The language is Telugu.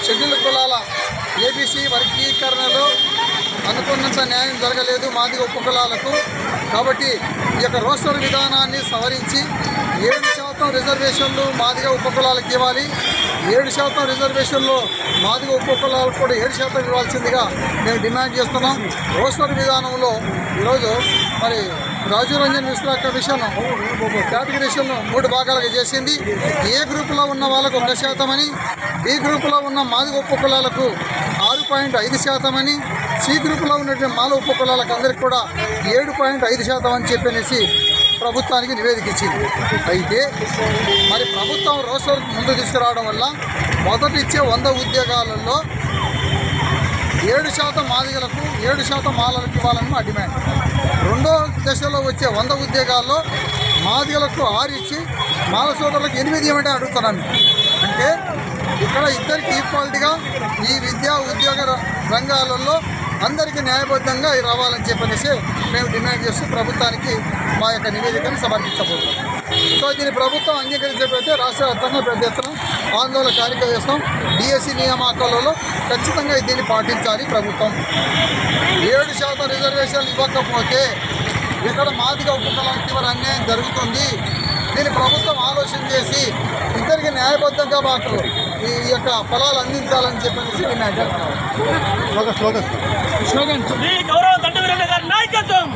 షెడ్యూల్డ్ కులాల ఏబీసీ వర్గీకరణలో అనుకున్నంత న్యాయం జరగలేదు మాదిగ ఉపకులాలకు. కాబట్టి ఈ యొక్క రోస్టర్ విధానాన్ని సవరించి 7% రిజర్వేషన్లు మాదిగ ఉపకులాలకు ఇవ్వాలి. 7% రిజర్వేషన్లు మాదిగ ఉపకులాలకు కూడా 7% ఇవ్వాల్సిందిగా మేము డిమాండ్ చేస్తున్నాం. రోస్టర్ విధానంలో ఈరోజు మరి రాజీవ్ రంజన్ మిశ్రా కమిషన్ కేటగిరీషన్ను 3 భాగాలుగా చేసింది. ఏ గ్రూపులో ఉన్న వాళ్ళకు 1% అని, బి గ్రూపులో ఉన్న మాదిగ ఉపకులాలకు 6.5% అని, సి గ్రూపులో ఉన్నటువంటి మాల ఉపకులాలకు అందరికీ కూడా 7.5% అని చెప్పనేసి ప్రభుత్వానికి నివేదిక ఇచ్చింది. అయితే మరి ప్రభుత్వం రోస్టర్ ముందు తీసుకురావడం వల్ల మొదటి ఇచ్చే 100 ఉద్యోగాలలో 7% మాదిగలకు 7% మాలలకు ఇవ్వాలని మా డిమాండ్. రెండో దశలో వచ్చే 100 ఉద్యోగాల్లో మాదిగలకు 6 ఇచ్చి మాల సోదరులకు 8 ఇవ్వమంటే అడుగుతున్నాను. అంటే ఇక్కడ ఇద్దరికి ఈక్వాలిటీగా ఈ విద్యా ఉద్యోగ రంగాలలో అందరికీ న్యాయబద్ధంగా రావాలని చెప్పనేసి మేము డిమాండ్ చేస్తూ ప్రభుత్వానికి మా యొక్క నివేదికను సమర్పించబోతున్నాం. సో దీన్ని ప్రభుత్వం అంగీకరించకపోతే రాష్ట్ర వ్యాప్తంగా పెద్ద ఎత్తున ఆందోళన కార్యక్రమం చేస్తాం. డిఎస్సి నియామకాలలో ఖచ్చితంగా దీన్ని పాటించాలి ప్రభుత్వం. 7% రిజర్వేషన్లు ఇవ్వకపోతే ఇక్కడ మాదిగ ఉపకులానికి ఇవ్వడం అన్యాయం జరుగుతుంది. దీన్ని ప్రభుత్వం ఆలోచన చేసి ఇద్దరికి న్యాయబద్ధంగా మాకు ఈ యొక్క ఫలాలు అందించాలని చెప్పేసి డిమాండ్ చేస్తున్నాం. గౌరవ దండవీరన్న గారి నాయకత్వం.